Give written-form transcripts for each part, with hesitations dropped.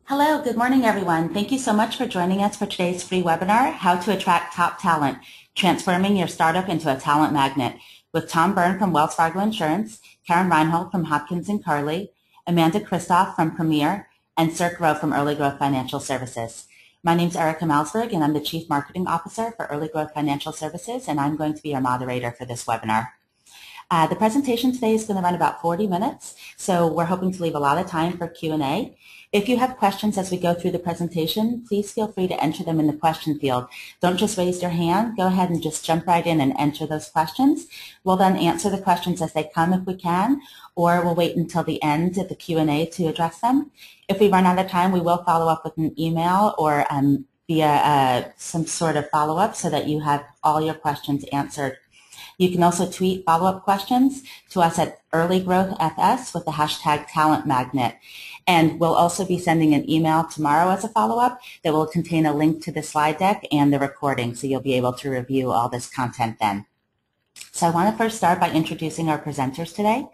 Hello, good morning, everyone. Thank you so much for joining us for today's free webinar, How to Attract Top Talent, Transforming Your Startup into a Talent Magnet, with Tom Byrne from Wells Fargo Insurance, Karen Reinhold from Hopkins Carley, Amanda Christoff from Premier, and Sirk Roh from Early Growth Financial Services. My name is Erica Malsberg, and I'm the Chief Marketing Officer for Early Growth Financial Services, and I'm going to be your moderator for this webinar. The presentation today is going to run about 40 minutes, so we're hoping to leave a lot of time for Q&A. If you have questions as we go through the presentation, please feel free to enter them in the question field. Don't just raise your hand. Go ahead and just jump right in and enter those questions. We'll then answer the questions as they come if we can, or we'll wait until the end of the Q&A to address them. If we run out of time, we will follow up with an email or via some sort of follow-up so that you have all your questions answered. You can also tweet follow-up questions to us at EarlyGrowthFS with the hashtag TalentMagnet. And we'll also be sending an email tomorrow as a follow-up that will contain a link to the slide deck and the recording, so you'll be able to review all this content then. So I want to first start by introducing our presenters today.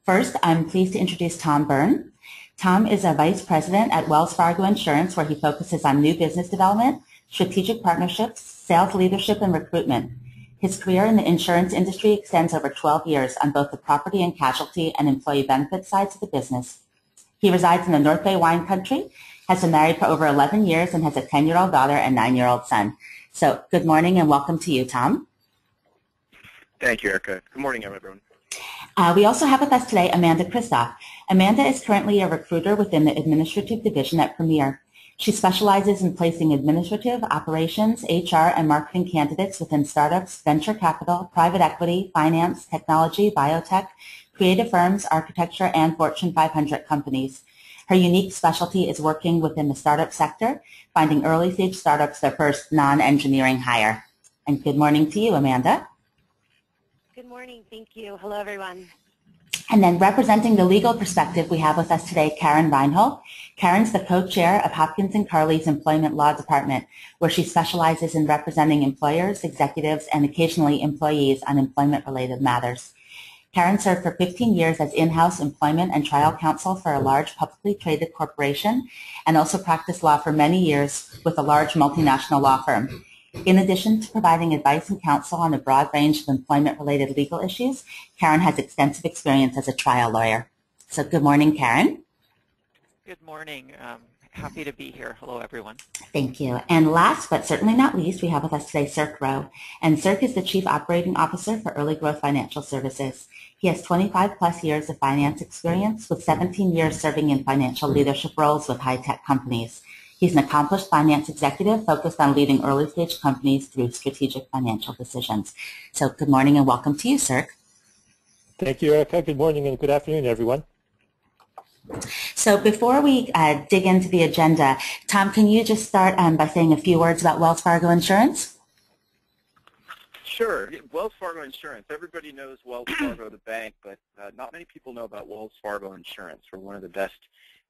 First, I'm pleased to introduce Tom Byrne. Tom is a vice president at Wells Fargo Insurance, where he focuses on new business development, strategic partnerships, sales leadership, and recruitment. His career in the insurance industry extends over 12 years on both the property and casualty and employee benefits sides of the business. He resides in the North Bay wine country, has been married for over 11 years, and has a 10-year-old daughter and 9-year-old son. So good morning and welcome to you, Tom. Thank you, Erica. Good morning, everyone. We also have with us today Amanda Christoff. Amanda is currently a recruiter within the administrative division at Premier. She specializes in placing administrative, operations, HR, and marketing candidates within startups, venture capital, private equity, finance, technology, biotech, creative firms, architecture, and Fortune 500 companies. Her unique specialty is working within the startup sector, finding early-stage startups their first non-engineering hire. And good morning to you, Amanda. Good morning. Thank you. Hello, everyone. And then representing the legal perspective, we have with us today Karen Reinhold. Karen's the co-chair of Hopkins Carley's Employment Law Department, where she specializes in representing employers, executives, and occasionally employees on employment-related matters. Karen served for 15 years as in-house employment and trial counsel for a large publicly traded corporation and also practiced law for many years with a large multinational law firm. In addition to providing advice and counsel on a broad range of employment-related legal issues, Karen has extensive experience as a trial lawyer. So good morning, Karen. Good morning. Happy to be here. Hello, everyone. Thank you. And last but certainly not least, we have with us today Sirk Roh. And Sirk is the Chief Operating Officer for Early Growth Financial Services. He has 25 plus years of finance experience, with 17 years serving in financial leadership roles with high-tech companies. He's an accomplished finance executive focused on leading early-stage companies through strategic financial decisions. So good morning and welcome to you, Sirk. Thank you, Erica. Good morning and good afternoon, everyone. So before we dig into the agenda, Tom, can you just start by saying a few words about Wells Fargo Insurance? Sure. Wells Fargo Insurance. Everybody knows Wells Fargo, the bank, but not many people know about Wells Fargo Insurance. We're one of the best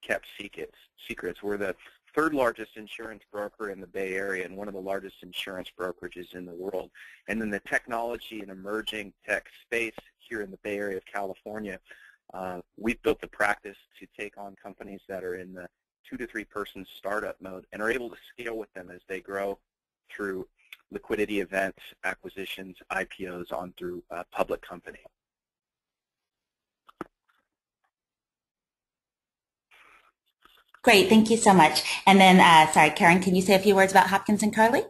kept secrets. We're the third largest insurance broker in the Bay Area and one of the largest insurance brokerages in the world. And in the technology and emerging tech space here in the Bay Area of California, we've built the practice to take on companies that are in the 2 to 3 person startup mode and are able to scale with them as they grow through liquidity events, acquisitions, IPOs on through public company. Great, thank you so much. And then, sorry, Karen, can you say a few words about Hopkins Carley?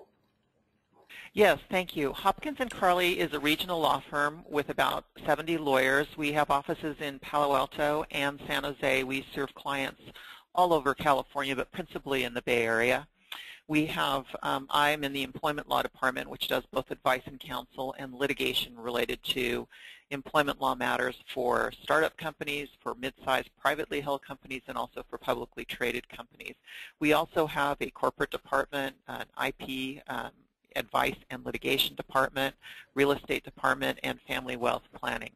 Yes, thank you. Hopkins Carley is a regional law firm with about 70 lawyers. We have offices in Palo Alto and San Jose. We serve clients all over California, but principally in the Bay Area. We have, I'm in the employment law department, which does both advice and counsel and litigation related to employment law matters for startup companies, for mid-sized privately held companies, and also for publicly traded companies. We also have a corporate department, an IP advice and litigation department, real estate department, and family wealth planning.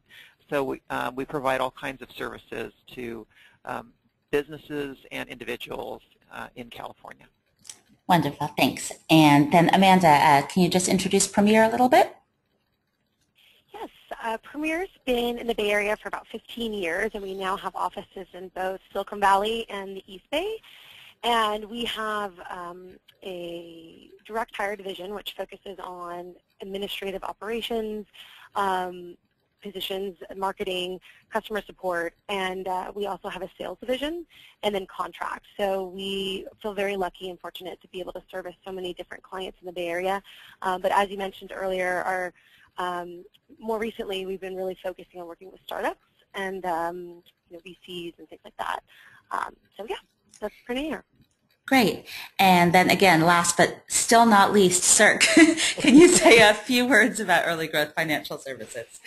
So we provide all kinds of services to businesses and individuals in California. Wonderful, thanks. And then Amanda, can you just introduce Premier a little bit? Yes, Premier's been in the Bay Area for about 15 years, and we now have offices in both Silicon Valley and the East Bay. And we have a direct hire division which focuses on administrative operations, positions, marketing, customer support, and we also have a sales division and then contract. So we feel very lucky and fortunate to be able to service so many different clients in the Bay Area. But as you mentioned earlier, more recently we've been really focusing on working with startups and VCs and things like that. So yeah, that's pretty near. Great. And then again, last but still not least, Sirk, can you say a few words about Early Growth Financial Services?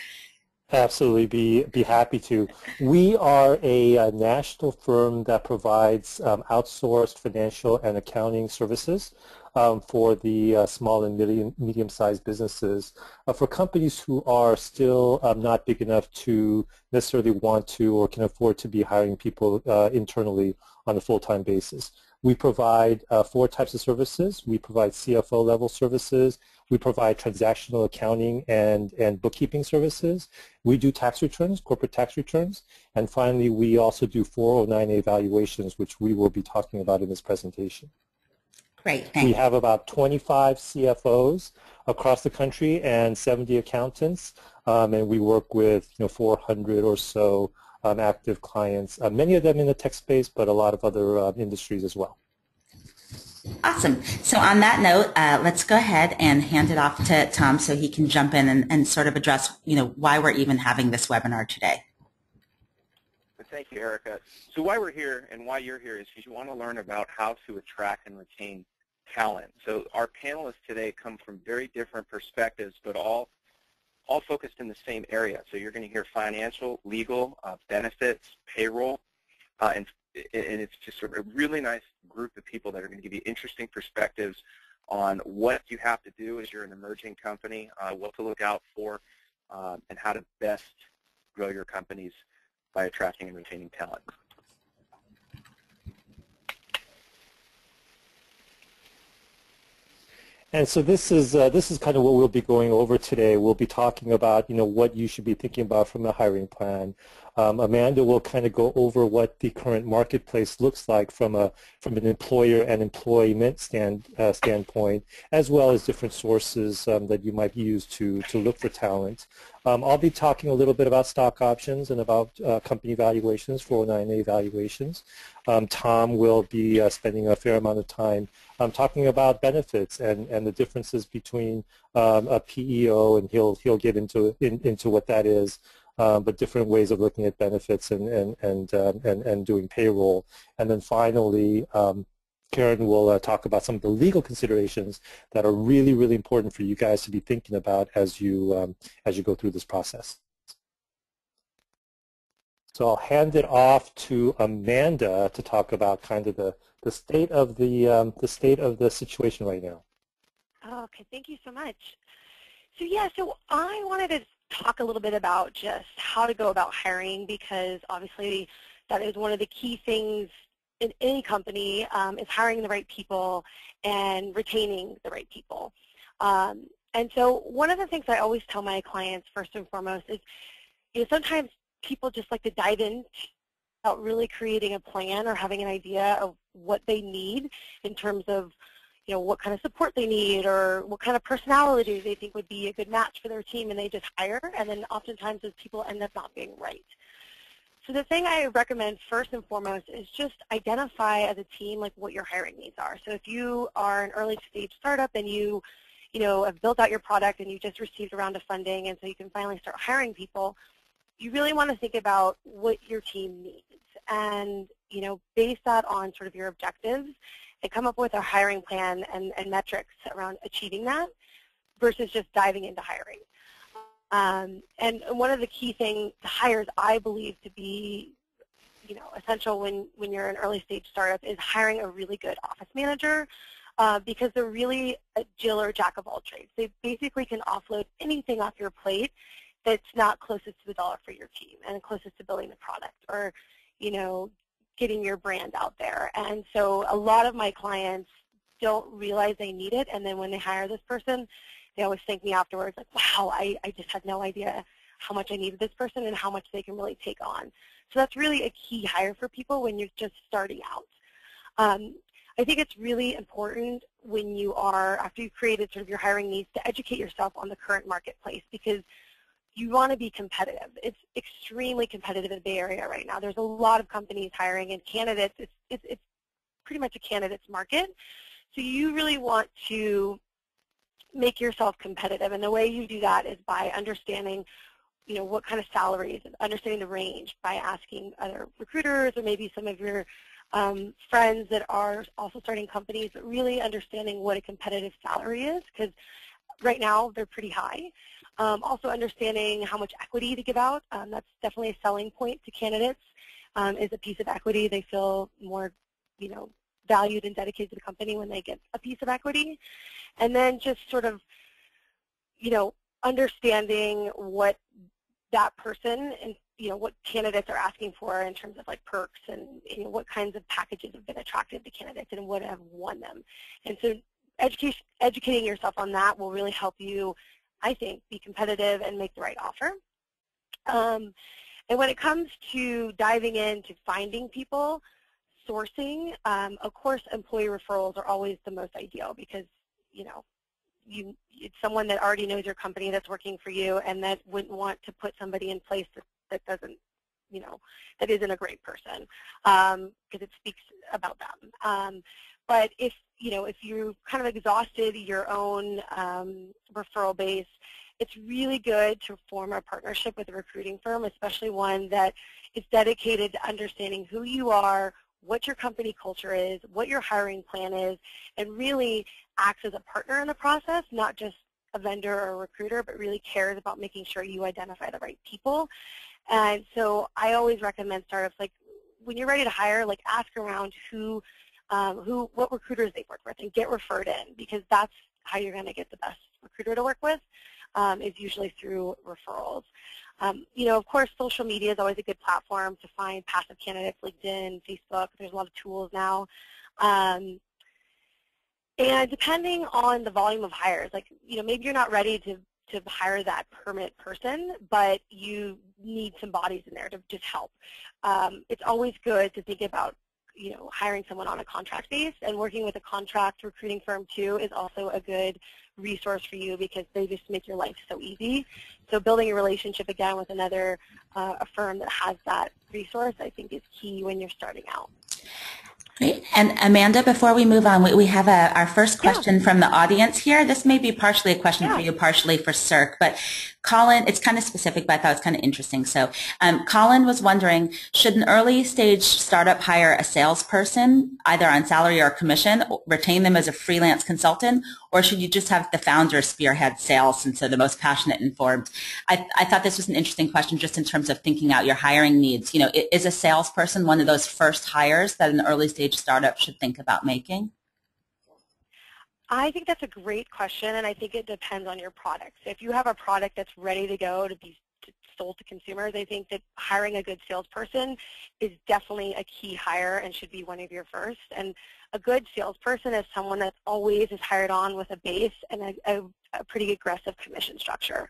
Absolutely, be happy to. We are a national firm that provides outsourced financial and accounting services for the small and medium-sized businesses. For companies who are still not big enough to necessarily want to or can afford to be hiring people internally on a full-time basis. We provide 4 types of services. We provide CFO level services. We provide transactional accounting and bookkeeping services. We do tax returns, corporate tax returns. And finally, we also do 409A valuations, which we will be talking about in this presentation. Great, thanks. We have about 25 CFOs across the country and 70 accountants. And we work with 400 or so active clients, many of them in the tech space, but a lot of other industries as well. Awesome. So on that note, let's go ahead and hand it off to Tom so he can jump in and sort of address, why we're even having this webinar today. Thank you, Erica. So why we're here and why you're here is because you want to learn about how to attract and retain talent. So our panelists today come from very different perspectives, but all focused in the same area. So you're going to hear financial, legal, benefits, payroll, and it's just a really nice group of people that are going to give you interesting perspectives on what you have to do as you're an emerging company, what to look out for, and how to best grow your companies by attracting and retaining talent. And so this is kind of what we'll be going over today. We'll be talking about what you should be thinking about from a hiring plan. Amanda will kind of go over what the current marketplace looks like from an employer and employment standpoint, as well as different sources that you might use to look for talent. I'll be talking a little bit about stock options and about company valuations, 409A valuations. Tom will be spending a fair amount of time talking about benefits and the differences between a PEO, and he'll get into what that is. But different ways of looking at benefits and doing payroll. And then finally, Karen will talk about some of the legal considerations that are really, really important for you guys to be thinking about as you go through this process. So I'll hand it off to Amanda to talk about kind of the state of the situation right now. Okay, thank you so much. So I wanted to talk a little bit about just how to go about hiring, because obviously that is one of the key things in any company, is hiring the right people and retaining the right people. And so one of the things I always tell my clients first and foremost is, sometimes people just like to dive in without really creating a plan or having an idea of what they need in terms of what kind of support they need or what kind of personality they think would be a good match for their team, and they just hire, and then oftentimes those people end up not being right. So the thing I recommend first and foremost is just identify as a team what your hiring needs are. So if you are an early stage startup and you have built out your product and you just received a round of funding, and so you can finally start hiring people, you really want to think about what your team needs and base that on sort of your objectives and come up with a hiring plan and metrics around achieving that versus just diving into hiring. And one of the key things to hires I believe to be essential when you're an early stage startup is hiring a really good office manager, because they're really a Jill or jack of all trades. They basically can offload anything off your plate that's not closest to the dollar for your team and closest to building the product or getting your brand out there. And so a lot of my clients don't realize they need it, and then when they hire this person, they always thank me afterwards, wow, I just had no idea how much I needed this person and how much they can really take on. So that's really a key hire for people when you're just starting out. I think it's really important when you are, after you've created sort of your hiring needs, to educate yourself on the current marketplace, because you want to be competitive. It's extremely competitive in the Bay Area right now. There's a lot of companies hiring, and candidates, it's pretty much a candidate's market. So you really want to make yourself competitive, and the way you do that is by understanding, you know, what kind of salaries, understanding the range by asking other recruiters or maybe some of your friends that are also starting companies, but really understanding what a competitive salary is, because right now they're pretty high. Also understanding how much equity to give out. That's definitely a selling point to candidates, is a piece of equity. They feel more, you know, valued and dedicated to the company when they get a piece of equity. And then just sort of, you know, understanding what that person and, you know, what candidates are asking for in terms of like perks and, you know, what kinds of packages have been attractive to candidates and what have won them. And so educating yourself on that will really help you, I think, be competitive and make the right offer. And when it comes to diving into finding people, sourcing, of course, employee referrals are always the most ideal, because, you know, it's someone that already knows your company that's working for you, and that wouldn't want to put somebody in place that doesn't, you know, that isn't a great person, because it speaks about them. But if, you know, if you've kind of exhausted your own referral base, it's really good to form a partnership with a recruiting firm, especially one that is dedicated to understanding who you are, what your company culture is, what your hiring plan is, and really acts as a partner in the process, not just a vendor or a recruiter, but really cares about making sure you identify the right people. And so I always recommend startups, like, when you're ready to hire, like, ask around what recruiters they've worked with and get referred in, because that's how you're going to get the best recruiter to work with, is usually through referrals. You know, of course, social media is always a good platform to find passive candidates, LinkedIn, Facebook. There's a lot of tools now. And depending on the volume of hires, like, you know, maybe you're not ready to hire that permanent person, but you need some bodies in there to just help. It's always good to think about, you know, hiring someone on a contract base, and working with a contract recruiting firm too is also a good resource for you, because they just make your life so easy. So building a relationship again with another a firm that has that resource, I think, is key when you're starting out. Great. And Amanda, before we move on, we have our first question from the audience here. This may be partially a question for you, partially for Sirk, but Colin, it's kind of specific, but I thought it was kind of interesting. So Colin was wondering, should an early stage startup hire a salesperson, either on salary or commission, retain them as a freelance consultant, or should you just have the founder spearhead sales since they're the most passionate and informed? I thought this was an interesting question just in terms of thinking out your hiring needs. You know, is a salesperson one of those first hires that an early stage startup should think about making? I think that's a great question, and I think it depends on your product. So if you have a product that's ready to go to be sold to consumers, I think that hiring a good salesperson is definitely a key hire and should be one of your first. And a good salesperson is someone that always is hired on with a base and a pretty aggressive commission structure.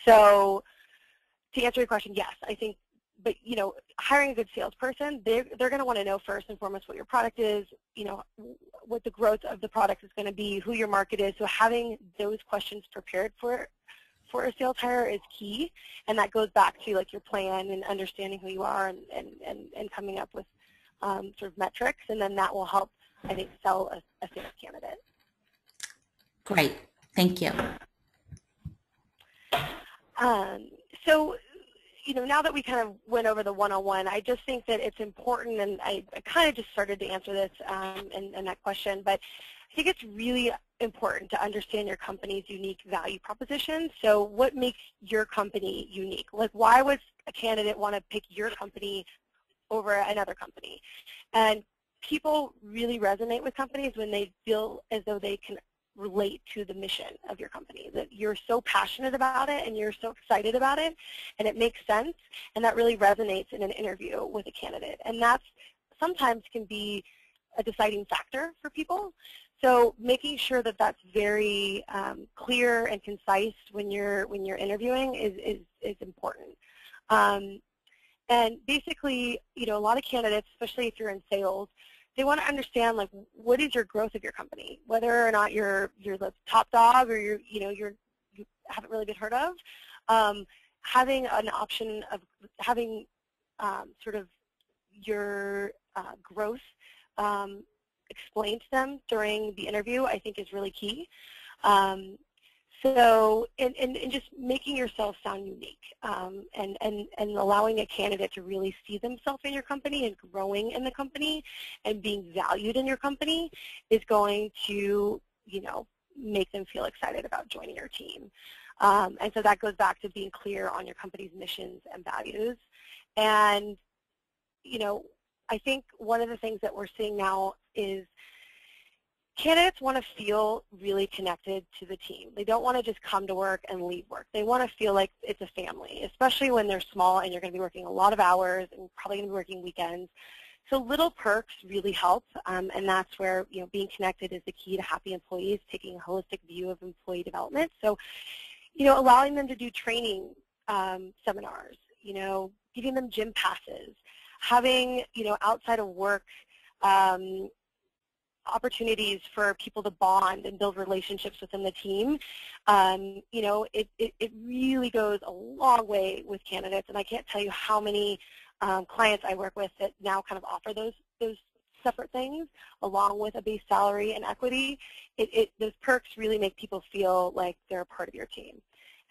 So to answer your question, yes, I think, but, you know, hiring a good salesperson, they're going to want to know first and foremost what your product is, you know, what the growth of the product is going to be, who your market is. So having those questions prepared for a sales hire is key, and that goes back to, like, your plan and understanding who you are and coming up with sort of metrics, and then that will help, I think, sell a sales candidate. Great. Thank you. So, you know, now that we kind of went over the 101, I just think that it's important, and I kind of just started to answer this in that question, but I think it's really important to understand your company's unique value proposition. So what makes your company unique? Like, why would a candidate want to pick your company over another company? And people really resonate with companies when they feel as though they can relate to the mission of your company, that you're so passionate about it and you're so excited about it, and it makes sense, and that really resonates in an interview with a candidate. And that's sometimes can be a deciding factor for people. So making sure that that's very clear and concise when you're interviewing is important. And basically, you know, a lot of candidates, especially if you're in sales, they want to understand, like, what is your growth of your company, whether or not you're the top dog or you haven't really been heard of. Having an option of having sort of your growth explained to them during the interview, I think, is really key. So, and just making yourself sound unique, and allowing a candidate to really see themselves in your company and growing in the company and being valued in your company is going to, make them feel excited about joining your team. And so that goes back to being clear on your company's missions and values. And, I think one of the things that we're seeing now is candidates want to feel really connected to the team. They don't want to just come to work and leave work. They want to feel like it's a family, especially when they're small and you're going to be working a lot of hours and probably going to be working weekends. So little perks really help, and that's where being connected is the key to happy employees, taking a holistic view of employee development. So, allowing them to do training seminars, giving them gym passes, having outside of work opportunities for people to bond and build relationships within the team, it really goes a long way with candidates. And I can't tell you how many clients I work with that now kind of offer those separate things along with a base salary and equity. Those perks really make people feel like they're a part of your team.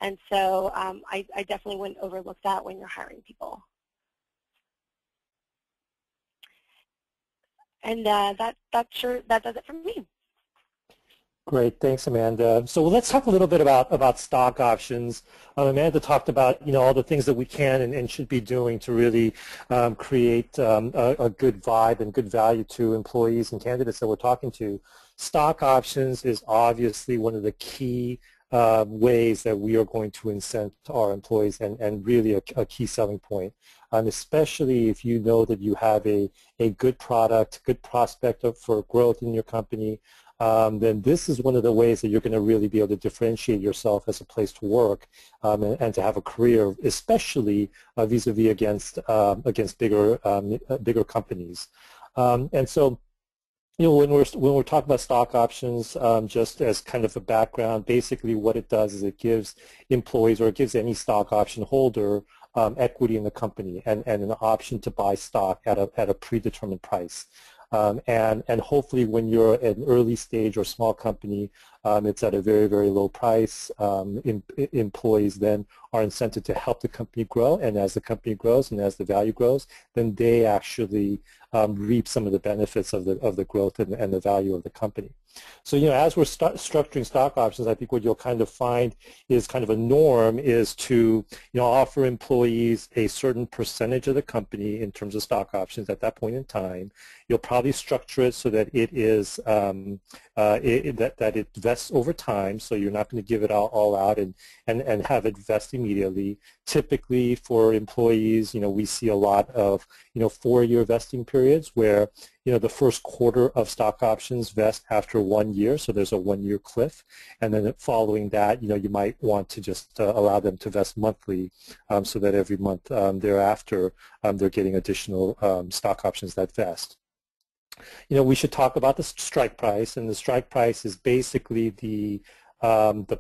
And so I definitely wouldn't overlook that when you're hiring people. And that does it from me. Great, thanks, Amanda. So let's talk a little bit about stock options. Amanda talked about all the things that we can and should be doing to really create a good vibe and good value to employees and candidates that we're talking to. Stock options is obviously one of the key ways that we are going to incent our employees and really a key selling point, especially if you know that you have a good product, good prospect for growth in your company. Then this is one of the ways that you're going to really be able to differentiate yourself as a place to work and to have a career, especially vis-a-vis against bigger companies. And so, when we're talking about stock options, just as kind of a background, basically what it does is it gives employees, or it gives any stock option holder, equity in the company and an option to buy stock at a predetermined price. And hopefully when you're an early stage or small company, it's at a very, very low price. Employees then are incented to help the company grow, and as the company grows and as the value grows, then they actually reap some of the benefits of the growth and the value of the company. So, as we're structuring stock options, I think what you'll kind of find is kind of a norm is to, offer employees a certain percentage of the company in terms of stock options at that point in time. You'll probably structure it so that it is that it vests over time, so you're not going to give it all out and have it vest immediately. Typically for employees, we see a lot of 4-year vesting periods where the first quarter of stock options vest after 1 year, so there's a 1-year cliff, and then following that, you might want to just allow them to vest monthly, so that every month thereafter they're getting additional stock options that vest. We should talk about the strike price, and the strike price is basically the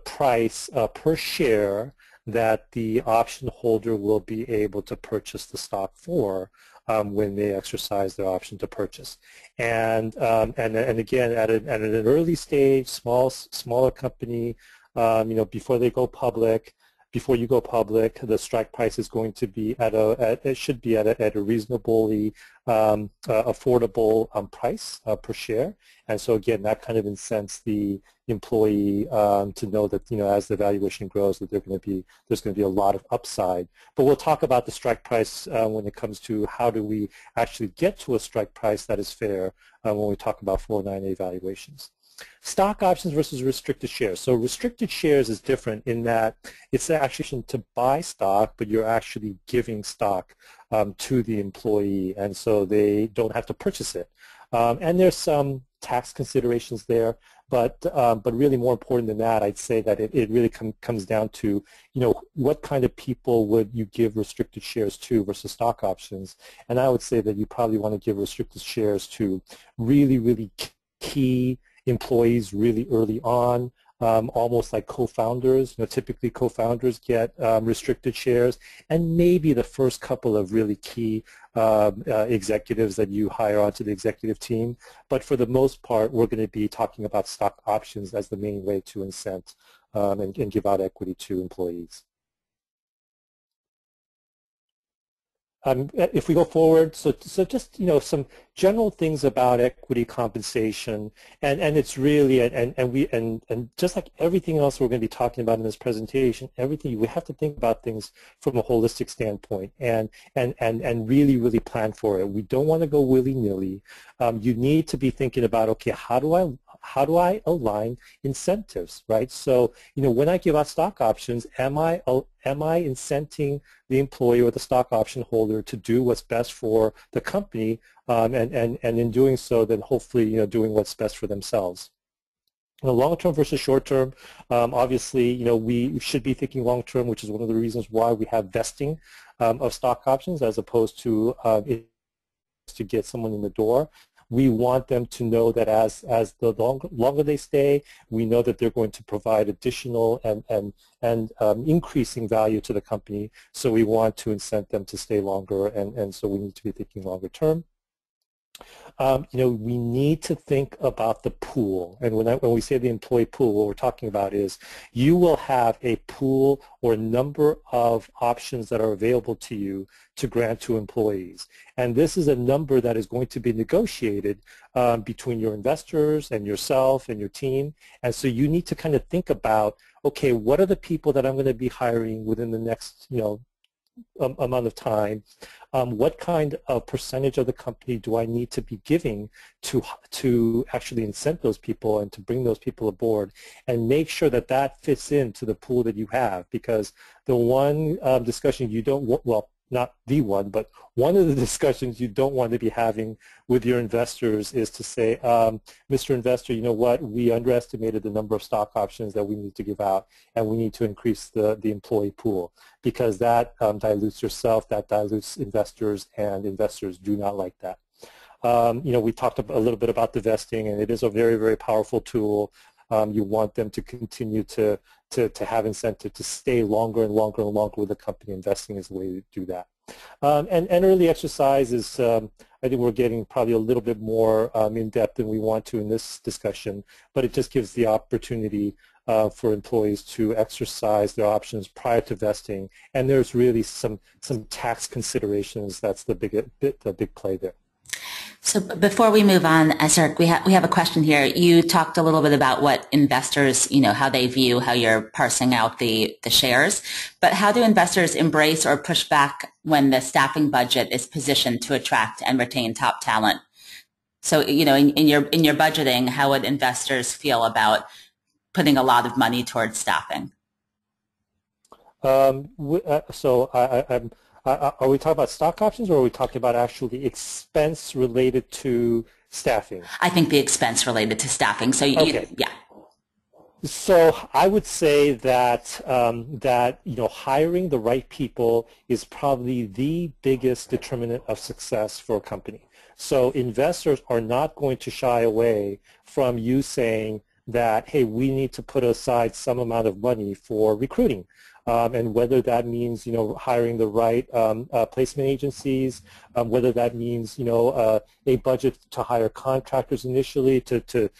price per share that the option holder will be able to purchase the stock for when they exercise their option to purchase. And again, at an early stage, smaller company, before they go public. Before you go public, the strike price is going to be it should be at a reasonably affordable price per share. And so again, that kind of incents the employee to know that as the valuation grows, that there's going to be a lot of upside. But we'll talk about the strike price when it comes to how do we actually get to a strike price that is fair when we talk about 409A valuations. Stock options versus restricted shares. So restricted shares is different in that it's actually to buy stock, but you're actually giving stock to the employee, and so they don't have to purchase it. And there's some tax considerations there, but really more important than that, I'd say that it really comes down to, what kind of people would you give restricted shares to versus stock options. And I would say that you probably want to give restricted shares to really, really key employees really early on, almost like co-founders. Typically co-founders get restricted shares, and maybe the first couple of really key executives that you hire onto the executive team. But for the most part, we're going to be talking about stock options as the main way to incent and give out equity to employees. If we go forward, so just some general things about equity compensation, and it's really and just like everything else we're going to be talking about in this presentation, we have to think about things from a holistic standpoint and really plan for it. We don't want to go willy-nilly. You need to be thinking about, okay, how do I align incentives, right? So when I give out stock options, am I incenting the employee or the stock option holder to do what's best for the company, and in doing so, then hopefully doing what's best for themselves. Long-term versus short-term, obviously, we should be thinking long-term, which is one of the reasons why we have vesting of stock options as opposed to get someone in the door. We want them to know that as the longer they stay, we know that they're going to provide additional and increasing value to the company. So we want to incent them to stay longer, and so we need to be thinking longer term. We need to think about the pool, and when we say the employee pool, what we're talking about is you will have a pool or a number of options that are available to you to grant to employees, and this is a number that is going to be negotiated between your investors and yourself and your team, and so you need to kind of think about, okay, what are the people that I'm going to be hiring within the next amount of time, what kind of percentage of the company do I need to be giving to actually incent those people and to bring those people aboard, and make sure that that fits into the pool that you have, because the one discussion you don't want, well, not the one, but one of the discussions you don't want to be having with your investors is to say, Mr. Investor, you know what, we underestimated the number of stock options that we need to give out, and we need to increase the employee pool, because that dilutes yourself, that dilutes investors, and investors do not like that. We talked a little bit about the vesting, and it is a very, very powerful tool. You want them to continue to have incentive to stay longer and longer and longer with the company. Investing is the way to do that. And early exercise is, I think we're getting probably a little bit more in depth than we want to in this discussion, but it just gives the opportunity for employees to exercise their options prior to vesting, and there's really some tax considerations. That's the big play there. So before we move on, Sirk, we have a question here. You talked a little bit about what investors, how they view how you're parsing out the shares, but how do investors embrace or push back when the staffing budget is positioned to attract and retain top talent? So, in your budgeting, how would investors feel about putting a lot of money towards staffing? Are we talking about stock options, or are we talking about actually expense related to staffing? I think the expense related to staffing. So okay. Yeah. So I would say that hiring the right people is probably the biggest determinant of success for a company. So investors are not going to shy away from you saying that, hey, we need to put aside some amount of money for recruiting. And whether that means, hiring the right placement agencies, whether that means, a budget to hire contractors initially to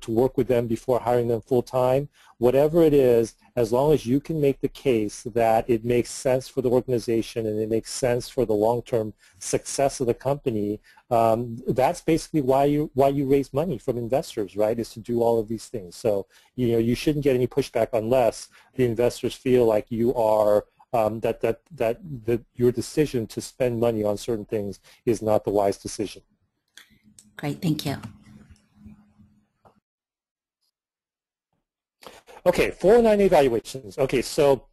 work with them before hiring them full time, whatever it is, as long as you can make the case that it makes sense for the organization and it makes sense for the long-term success of the company, that's basically why you raise money from investors, right? Is to do all of these things. So you shouldn't get any pushback unless the investors feel like you are that your decision to spend money on certain things is not the wise decision. Great, thank you. Okay, 409 evaluations. Okay, so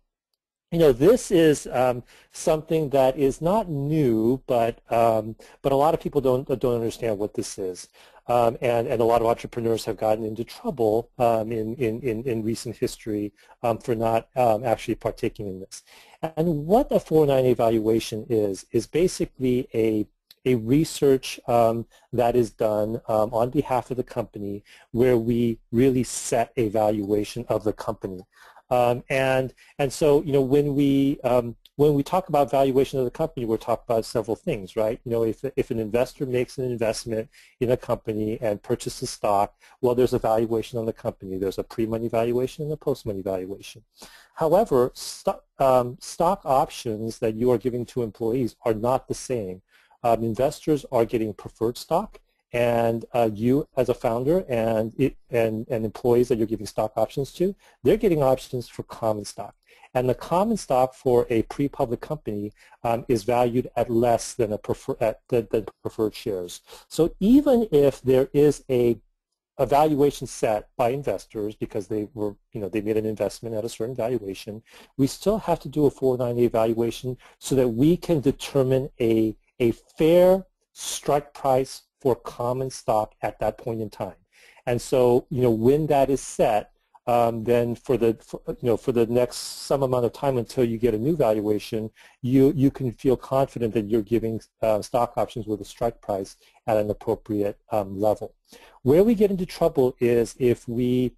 This is something that is not new, but a lot of people don't understand what this is, and a lot of entrepreneurs have gotten into trouble in recent history for not actually partaking in this. And what a 409A valuation is basically a research that is done on behalf of the company, where we really set a valuation of the company. And so when we talk about valuation of the company, we're talking about several things, right? If an investor makes an investment in a company and purchases stock, well, there's a valuation on the company. There's a pre-money valuation and a post-money valuation. However, stock options that you are giving to employees are not the same. Investors are getting preferred stock, and you as a founder and employees that you're giving stock options to, they're getting options for common stock. And the common stock for a pre-public company is valued at less than than preferred shares. So even if there is a valuation set by investors because they made an investment at a certain valuation, we still have to do a 409A valuation so that we can determine a fair strike price for common stock at that point in time. And so, when that is set, then for the next some amount of time until you get a new valuation, you can feel confident that you're giving stock options with a strike price at an appropriate level. Where we get into trouble is if we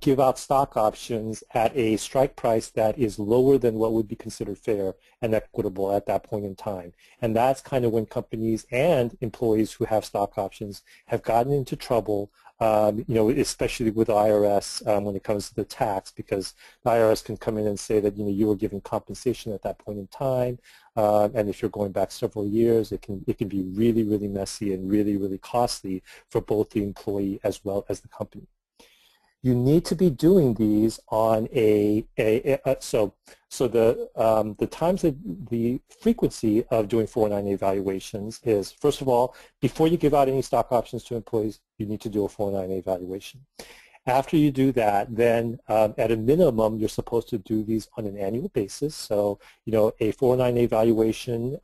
give out stock options at a strike price that is lower than what would be considered fair and equitable at that point in time. And that's kind of when companies and employees who have stock options have gotten into trouble, especially with the IRS when it comes to the tax, because the IRS can come in and say that you were giving compensation at that point in time, and if you're going back several years, it can be really, really messy and really, really costly for both the employee as well as the company. You need to be doing these on so the times that the frequency of doing 409A evaluations is, first of all, before you give out any stock options to employees, you need to do a 409A evaluation. After you do that, then at a minimum, you're supposed to do these on an annual basis. So, a 409A evaluation,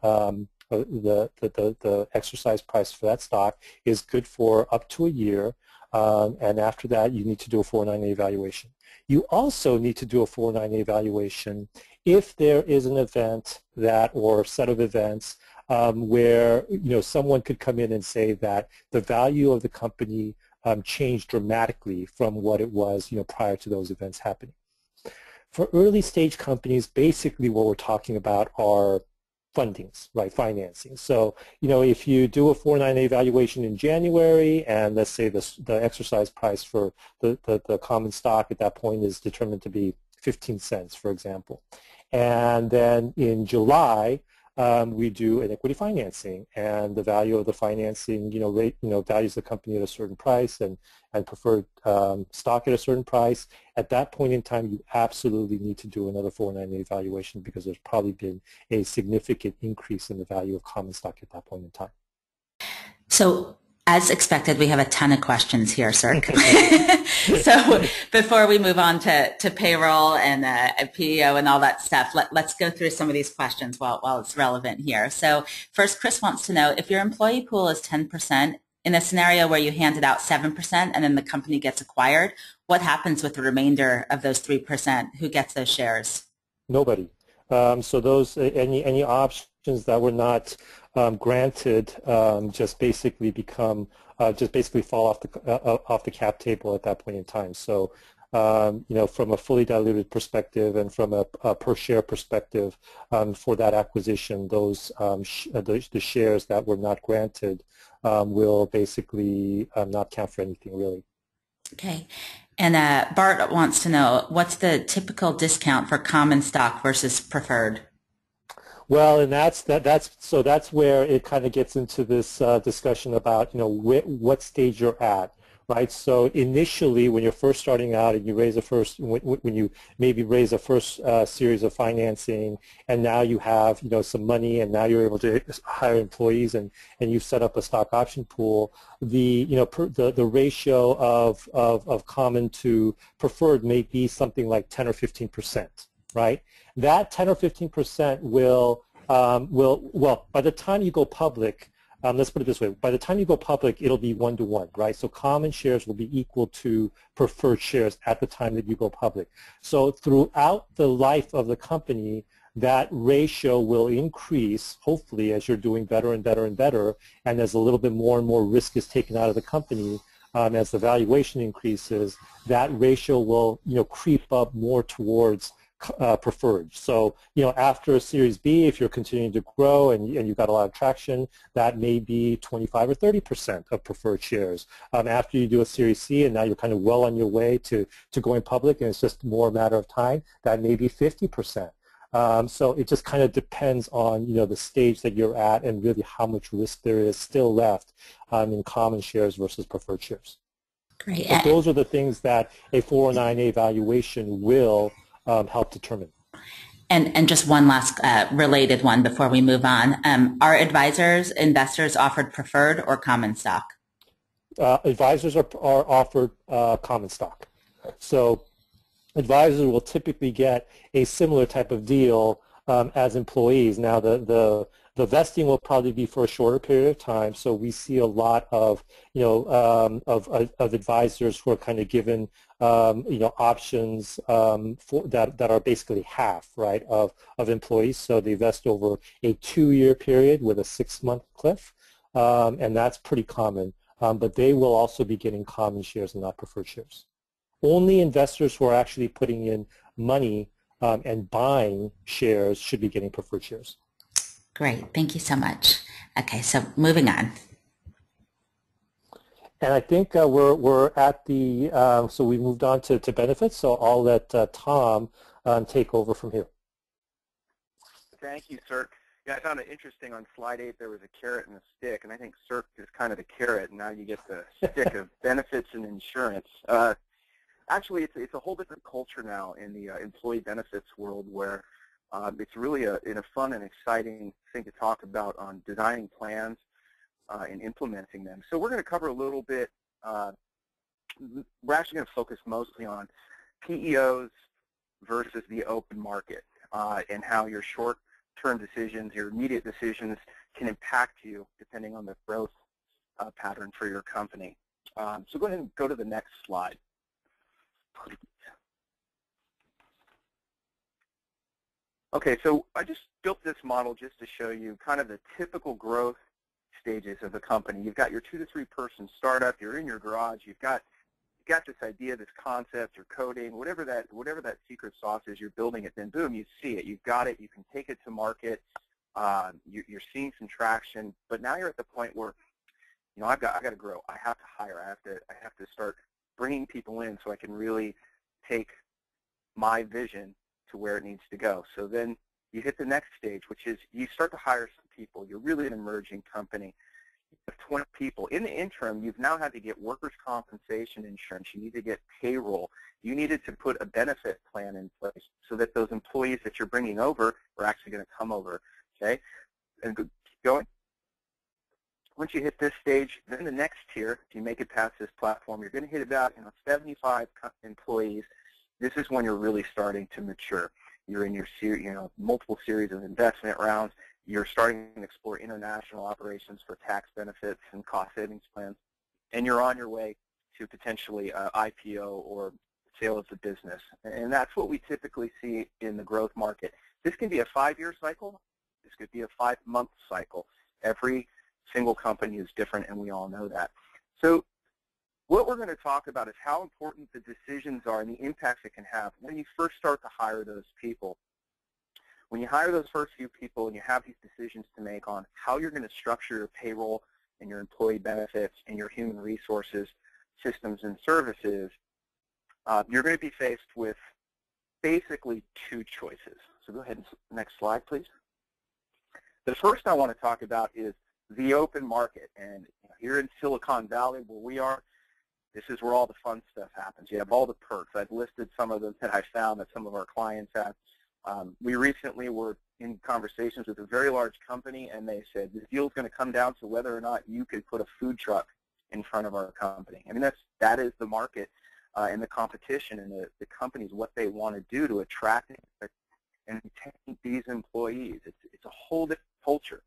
the exercise price for that stock is good for up to a year. And after that, you need to do a 409A evaluation. You also need to do a 409A evaluation if there is an event or set of events where someone could come in and say that the value of the company changed dramatically from what it was prior to those events happening. For early stage companies, basically what we're talking about are fundings, right, financing. So, if you do a 409A evaluation in January, and let's say the exercise price for the common stock at that point is determined to be 15 cents, for example. And then in July, we do an equity financing, and the value of the financing, values the company at a certain price and preferred stock at a certain price. At that point in time, you absolutely need to do another 409A evaluation because there's probably been a significant increase in the value of common stock at that point in time. So, as expected, we have a ton of questions here, Sirk. So before we move on to payroll and PEO and all that stuff, let's go through some of these questions while it's relevant here. So first, Chris wants to know, if your employee pool is 10%, in a scenario where you handed out 7% and then the company gets acquired, what happens with the remainder of those 3%? Who gets those shares? Nobody. So those any options that were not granted just basically fall off the cap table at that point in time. So from a fully diluted perspective and from a per share perspective, for that acquisition, the shares that were not granted will basically not count for anything really. Okay. And Bart wants to know, what's the typical discount for common stock versus preferred? Well, and that's where it kind of gets into this discussion about what stage you're at, right? So initially, when you're first starting out and you raise a first, when you maybe raise a first series of financing, and now you have some money, and now you're able to hire employees, and you've set up a stock option pool, the the ratio of common to preferred may be something like 10 or 15%, right? That 10 or 15% will well, by the time you go public, let's put it this way. By the time you go public, it'll be 1-to-1, right? So common shares will be equal to preferred shares at the time that you go public. So throughout the life of the company, that ratio will increase, hopefully, as you're doing better and better and better, and as a little bit more and more risk is taken out of the company, as the valuation increases, that ratio will, creep up more towards preferred. So, after Series B, if you're continuing to grow and you've got a lot of traction, that may be 25 or 30% of preferred shares. After you do a Series C and now you're kind of well on your way to going public and it's just more a matter of time, that may be 50%. So it just kind of depends on, the stage that you're at and really how much risk there is still left in common shares versus preferred shares. Great. But those are the things that a 409A valuation will help determine. And just one last related one before we move on. Are investors offered preferred or common stock? Advisors are offered common stock. So advisors will typically get a similar type of deal as employees. Now, the vesting will probably be for a shorter period of time. So we see a lot of of advisors who are kind of given options for that are basically half, right, of employees. So they vest over a 2-year period with a 6-month cliff, and that's pretty common. But they will also be getting common shares and not preferred shares. Only investors who are actually putting in money and buying shares should be getting preferred shares. Great. Thank you so much. Okay, so moving on. And I think we're at the, so we moved on to benefits, so I'll let Tom take over from here. Thank you, Sirk. Yeah, I found it interesting on slide 8 there was a carrot and a stick, and I think Sirk is kind of the carrot, and now you get the stick of benefits and insurance. Actually, it's a whole different culture now in the employee benefits world where it's really a fun and exciting thing to talk about on designing plans and implementing them. So we're going to cover a little bit, we're actually going to focus mostly on PEOs versus the open market and how your short-term decisions, your immediate decisions can impact you depending on the growth pattern for your company. So go ahead and go to the next slide. Okay, so I just built this model just to show you kind of the typical growth stages of a company. You've got your 2 to 3 person startup, you're in your garage, you've got this idea, this concept, you're coding, whatever that secret sauce is, you're building it, then boom, you see it, you've got it, you can take it to market, you're seeing some traction, but now you're at the point where, I've got to grow, I have to hire, I have to start bringing people in so I can really take my vision to where it needs to go. So then you hit the next stage, which is you start to hire some people. You're really an emerging company. You have 20 people. In the interim, you've now had to get workers' compensation insurance. You need to get payroll. You needed to put a benefit plan in place so that those employees that you're bringing over are actually going to come over. Okay? And keep going. Once you hit this stage, then the next tier, if you make it past this platform, you're going to hit about 75 employees. This is when you're really starting to mature. You're in your multiple series of investment rounds. You're starting to explore international operations for tax benefits and cost savings plans. And you're on your way to potentially IPO or sale of the business. And that's what we typically see in the growth market. This can be a 5-year cycle. This could be a 5-month cycle. Every single company is different, and we all know that. So what we're going to talk about is how important the decisions are and the impacts it can have when you first start to hire those people. When you hire those first few people and you have these decisions to make on how you're going to structure your payroll and your employee benefits and your human resources systems and services, you're going to be faced with basically 2 choices. So go ahead and next slide, please. The first I want to talk about is the open market. And here in Silicon Valley, where we are, This is where all the fun stuff happens. You have all the perks. I've listed some of them that I found that some of our clients have. We recently were in conversations with a very large company, and they said, this deal is going to come down to whether or not you could put a food truck in front of our company. I mean, that is the market and the competition and the companies, what they want to do to attract and retain these employees. It's a whole different culture.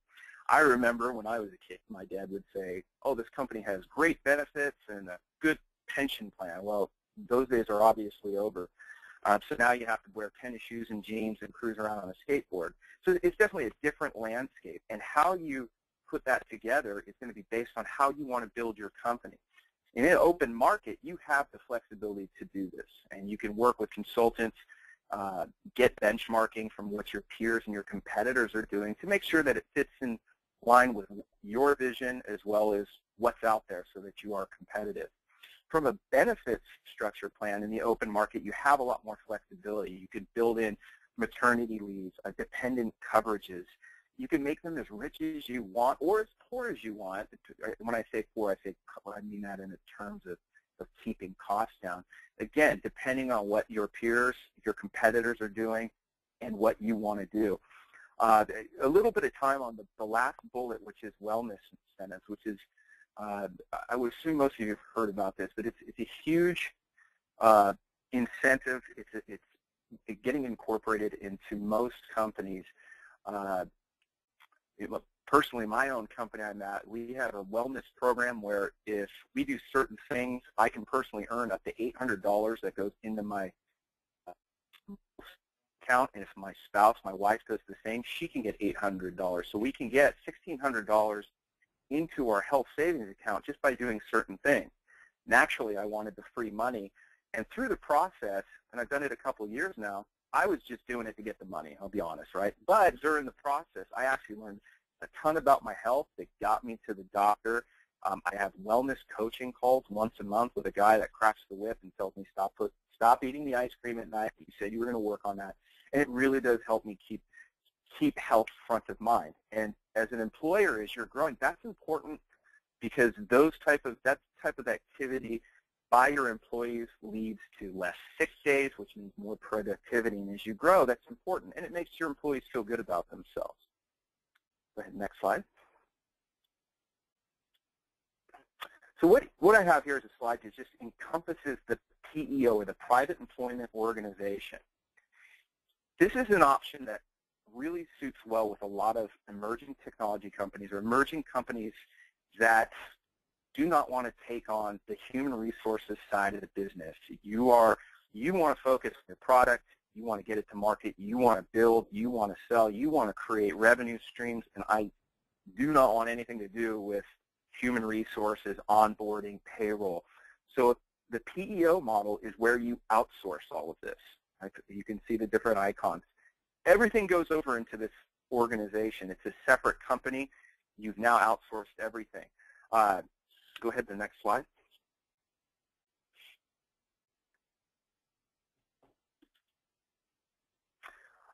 I remember when I was a kid, my dad would say, oh, this company has great benefits and a good pension plan. Well, those days are obviously over. So now you have to wear tennis shoes and jeans and cruise around on a skateboard. So it's definitely a different landscape. And how you put that together is going to be based on how you want to build your company. In an open market, you have the flexibility to do this. And you can work with consultants, get benchmarking from what your peers and your competitors are doing to make sure that it fits in line with your vision as well as what's out there so that you are competitive. From a benefits structure plan in the open market, you have a lot more flexibility. You could build in maternity leaves, dependent coverages. You can make them as rich as you want or as poor as you want. When I say poor, I mean that in terms of keeping costs down. Again, depending on what your peers, your competitors are doing and what you want to do. A little bit of time on the last bullet, which is wellness incentives, which is, I would assume most of you have heard about this, but it's a huge incentive. It's getting incorporated into most companies. Personally, my own company I'm at, we have a wellness program where if we do certain things, I can personally earn up to $800 that goes into my account, and if my spouse, my wife, does the same, she can get $800. So we can get $1,600 into our health savings account just by doing certain things. Naturally, I wanted the free money, and through the process, and I've done it a couple of years now, I was just doing it to get the money, I'll be honest, right? But during the process, I actually learned a ton about my health that got me to the doctor. I have wellness coaching calls once a month with a guy that cracks the whip and tells me stop eating the ice cream at night. You said you were going to work on that. And it really does help me keep health front of mind. And as an employer, as you're growing, that's important because that type of activity by your employees leads to less sick days, which means more productivity. And as you grow, that's important. And it makes your employees feel good about themselves. Go ahead, next slide. So what I have here is a slide that just encompasses the PEO, or the private employment organization. This is an option that really suits well with a lot of emerging technology companies or emerging companies that do not want to take on the human resources side of the business. You want to focus on your product, you want to get it to market, you want to build, you want to sell, you want to create revenue streams, and I do not want anything to do with human resources, onboarding, payroll. So the PEO model is where you outsource all of this. You can see the different icons. Everything goes over into this organization. It's a separate company. You've now outsourced everything. Go ahead to the next slide.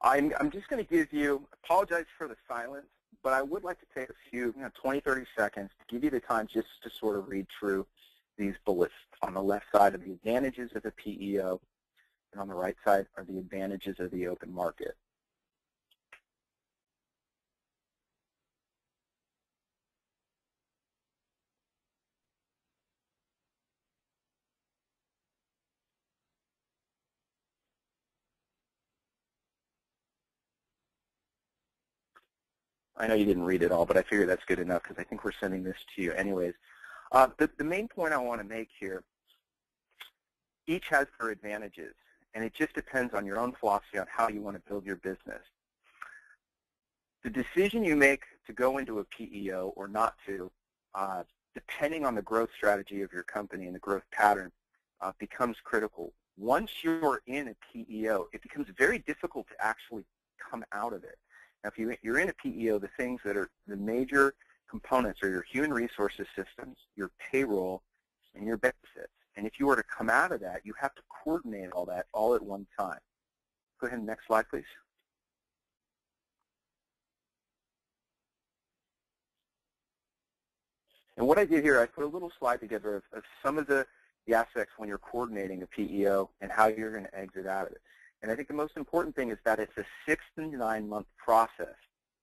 I'm just going to give you, apologize for the silence, but I would like to take a few, 20, 30 seconds to give you the time just to sort of read through these bullets. On the left side are the advantages of the PEO, and on the right side are the advantages of the open market. I know you didn't read it all, but I figure that's good enough because I think we're sending this to you anyways. The main point I want to make here, each has their advantages, and it just depends on your own philosophy on how you want to build your business. The decision you make to go into a PEO or not to, depending on the growth strategy of your company and the growth pattern, becomes critical. Once you're in a PEO, it becomes very difficult to actually come out of it. Now, if you're in a PEO, the things that are the major components are your human resources systems, your payroll, and your benefits. And if you were to come out of that, you have to coordinate all that all at one time. Go ahead, next slide, please. And what I did here, I put a little slide together of some of the the aspects when you're coordinating a PEO and how you're going to exit out of it. And I think the most important thing is that it's a 6 to 9 month process.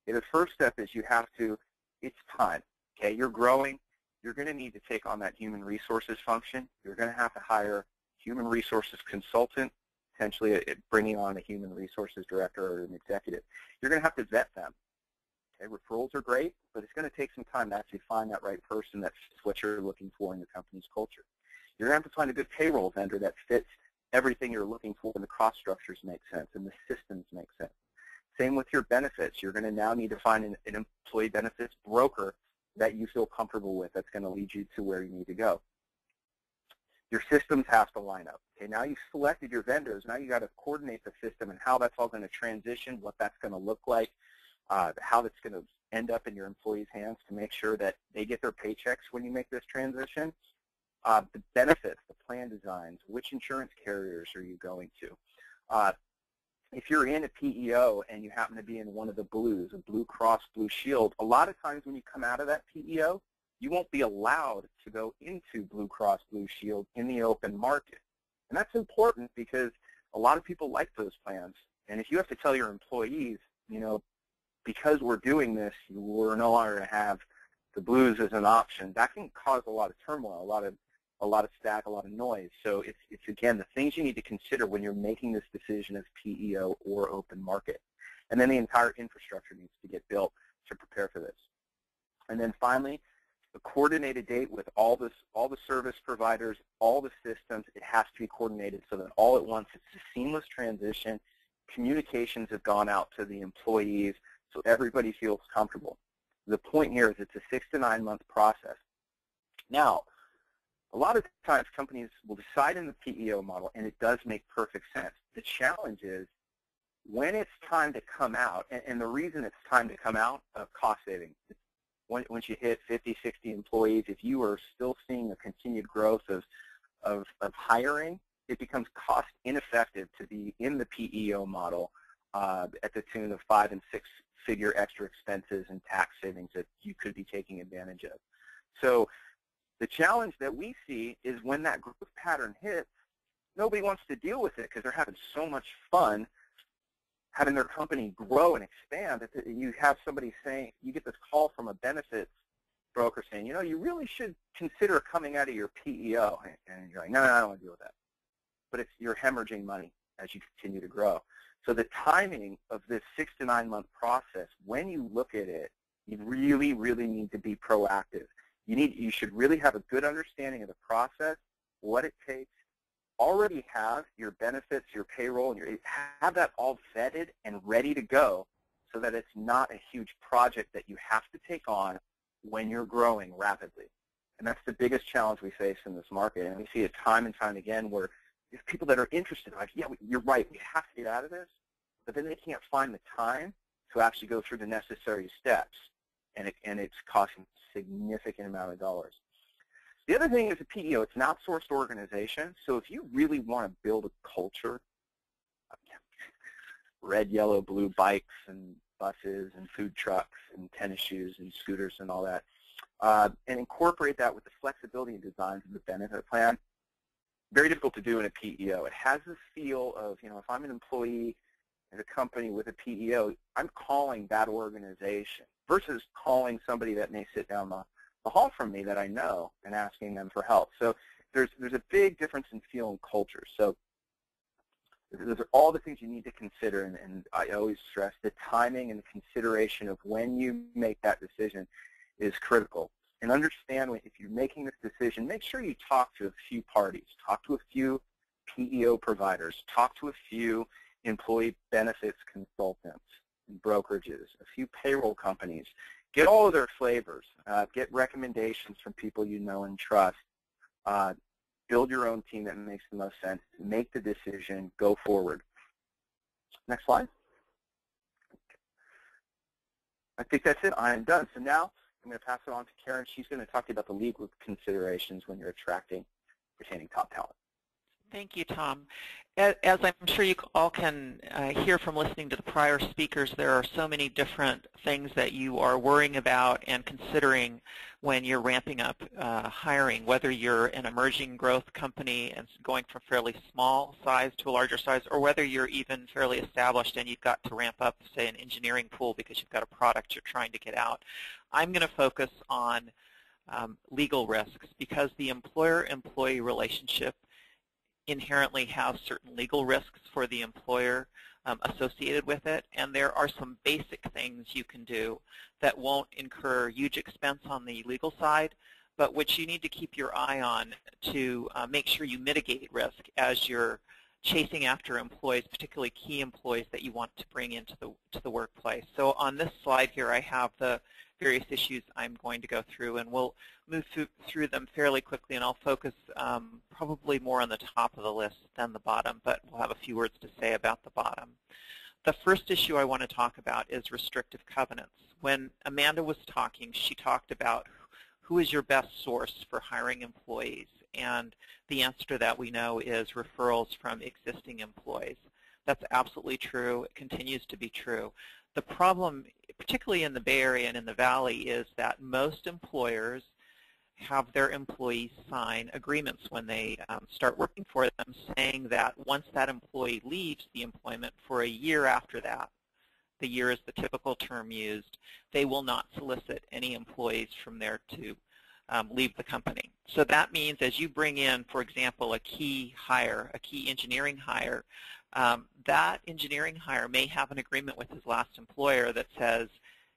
Okay, the first step is you have to, it's time. Okay, you're growing. You're going to need to take on that human resources function. You're going to have to hire a human resources consultant, potentially bringing on a human resources director or an executive. You're going to have to vet them. Okay, referrals are great, but it's going to take some time to actually find that right person that fits what you're looking for in the company's culture. You're going to have to find a good payroll vendor that fits everything you're looking for, and the cost structures make sense and the systems make sense. Same with your benefits. You're going to now need to find an employee benefits broker that you feel comfortable with that's going to lead you to where you need to go. Your systems have to line up. Okay, now you've selected your vendors. Now you got to coordinate the system and how that's all going to transition, what that's going to look like, how that's going to end up in your employees' hands to make sure that they get their paychecks when you make this transition. The benefits, the plan designs, which insurance carriers are you going to? If you're in a PEO and you happen to be in one of the blues, a Blue Cross Blue Shield, a lot of times when you come out of that PEO, you won't be allowed to go into Blue Cross Blue Shield in the open market. And that's important because a lot of people like those plans. And if you have to tell your employees, you know, because we're doing this, we're no longer going to have the blues as an option, that can cause a lot of turmoil, a lot of static, a lot of noise. So it's again, the things you need to consider when you're making this decision as PEO or open market. And then the entire infrastructure needs to get built to prepare for this. And then finally, a coordinated date with all the service providers, all the systems. It has to be coordinated so that all at once it's a seamless transition. Communications have gone out to the employees so everybody feels comfortable. The point here is it's a 6 to 9 month process. Now, a lot of times companies will decide in the PEO model, and it does make perfect sense. The challenge is when it's time to come out, and the reason it's time to come out, cost savings. Once you hit 50, 60 employees, if you are still seeing a continued growth of hiring, it becomes cost ineffective to be in the PEO model at the tune of 5- and 6-figure extra expenses and tax savings that you could be taking advantage of. So the challenge that we see is when that growth pattern hits, nobody wants to deal with it because they're having so much fun having their company grow and expand. You have somebody saying, you get this call from a benefits broker saying, you know, you really should consider coming out of your PEO. And you're like, no, I don't want to deal with that. But you're hemorrhaging money as you continue to grow. So the timing of this 6 to 9 month process, when you look at it, you really, really need to be proactive. You should really have a good understanding of the process, what it takes, already have your benefits, your payroll, and have that all vetted and ready to go so that it's not a huge project that you have to take on when you're growing rapidly. And that's the biggest challenge we face in this market. And we see it time and time again where there's people that are interested, like, yeah, you're right, we have to get out of this, but then they can't find the time to actually go through the necessary steps, and it's costing a significant amount of dollars. The other thing is a PEO, it's an outsourced organization, so if you really want to build a culture, red, yellow, blue bikes and buses and food trucks and tennis shoes and scooters and all that, and incorporate that with the flexibility and designs of the benefit plan, very difficult to do in a PEO. It has this feel of, you know, if I'm an employee at a company with a PEO, I'm calling that organization versus calling somebody that may sit down the hall from me that I know and asking them for help. So there's a big difference in feel and culture. So those are all the things you need to consider, and I always stress the timing and the consideration of when you make that decision is critical. And understand if you're making this decision, make sure you talk to a few parties. Talk to a few PEO providers. Talk to a few employee benefits consultants and brokerages, a few payroll companies. Get all of their flavors. Get recommendations from people you know and trust. Build your own team that makes the most sense. Make the decision. Go forward. Next slide. I think that's it. I am done. So now I'm going to pass it on to Karen. She's going to talk to you about the legal considerations when you're attracting, retaining top talent. Thank you, Tom. As I'm sure you all can hear from listening to the prior speakers, there are so many different things that you are worrying about and considering when you're ramping up hiring, whether you're an emerging growth company and going from fairly small size to a larger size, or whether you're even fairly established and you've got to ramp up, say, an engineering pool because you've got a product you're trying to get out. I'm going to focus on legal risks because the employer-employee relationship inherently have certain legal risks for the employer associated with it, and there are some basic things you can do that won't incur huge expense on the legal side, but which you need to keep your eye on to make sure you mitigate risk as you're chasing after employees, particularly key employees that you want to bring into the workplace. So on this slide here, I have the various issues I'm going to go through, and we'll move through them fairly quickly, and I'll focus probably more on the top of the list than the bottom, but we'll have a few words to say about the bottom. The first issue I want to talk about is restrictive covenants. When Amanda was talking, she talked about who is your best source for hiring employees, and the answer to that we know is referrals from existing employees. That's absolutely true. It continues to be true. The problem, particularly in the Bay Area and in the Valley, is that most employers have their employees sign agreements when they start working for them saying that once that employee leaves the employment for a year after that, the year is the typical term used, they will not solicit any employees from there to leave the company. So that means as you bring in, for example, a key hire, a key engineering hire, that engineering hire may have an agreement with his last employer that says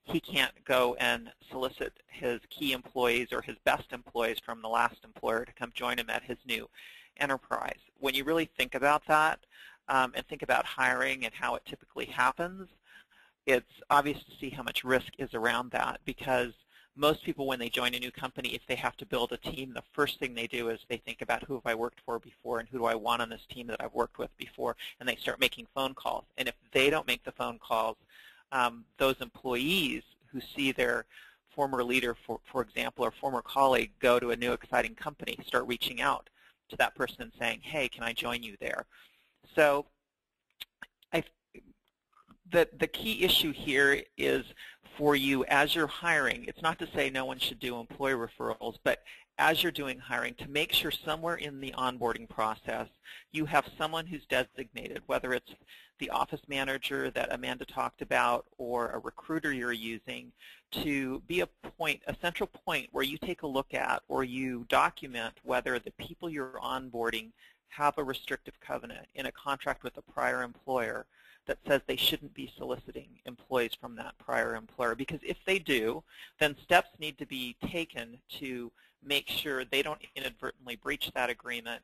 he can't go and solicit his key employees or his best employees from the last employer to come join him at his new enterprise. When you really think about that and think about hiring and how it typically happens, it's obvious to see how much risk is around that, because most people, when they join a new company, if they have to build a team, the first thing they do is they think about who have I worked for before and who do I want on this team that I've worked with before, and they start making phone calls. And if they don't make the phone calls, those employees who see their former leader, for example, or former colleague go to a new exciting company, start reaching out to that person and saying, hey, can I join you there? So the key issue here is for you as you're hiring, it's not to say no one should do employee referrals, but as you're doing hiring, to make sure somewhere in the onboarding process you have someone who's designated, whether it's the office manager that Amanda talked about or a recruiter you're using, to be a central point where you take a look at or you document whether the people you're onboarding have a restrictive covenant in a contract with a prior employer that says they shouldn't be soliciting employees from that prior employer. Because if they do, then steps need to be taken to make sure they don't inadvertently breach that agreement,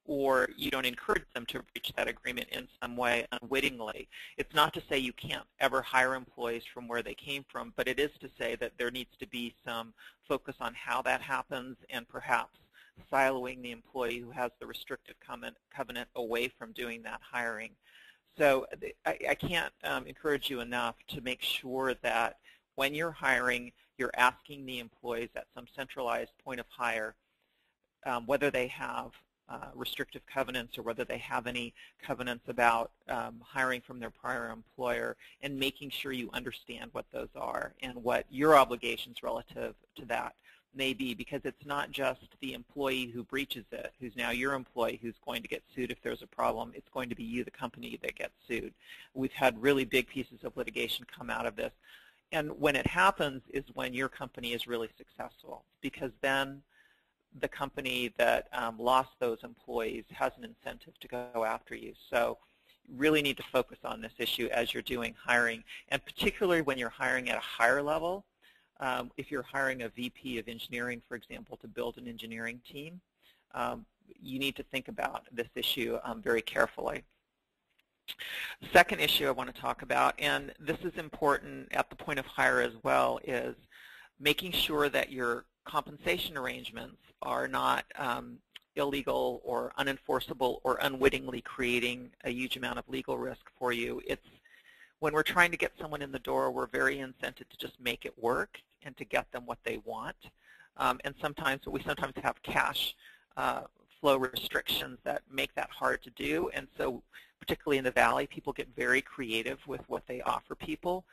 or you don't encourage them to breach that agreement in some way unwittingly. It's not to say you can't ever hire employees from where they came from, but it is to say that there needs to be some focus on how that happens and perhaps siloing the employee who has the restrictive covenant away from doing that hiring. So I can't encourage you enough to make sure that when you're hiring, you're asking the employees at some centralized point of hire whether they have restrictive covenants or whether they have any covenants about hiring from their prior employer, and making sure you understand what those are and what your obligations relative to that may be, because it's not just the employee who breaches it, who's now your employee, who's going to get sued if there's a problem. It's going to be you, the company, that gets sued. We've had really big pieces of litigation come out of this. And when it happens is when your company is really successful, because then the company that lost those employees has an incentive to go after you. So you really need to focus on this issue as you're doing hiring, and particularly when you're hiring at a higher level. If you're hiring a VP of engineering, for example, to build an engineering team, you need to think about this issue very carefully. The second issue I want to talk about, and this is important at the point of hire as well, is making sure that your compensation arrangements are not illegal or unenforceable or unwittingly creating a huge amount of legal risk for you. When we're trying to get someone in the door, we're very incented to just make it work and to get them what they want. And we sometimes have cash flow restrictions that make that hard to do. And so particularly in the Valley, people get very creative with what they offer people.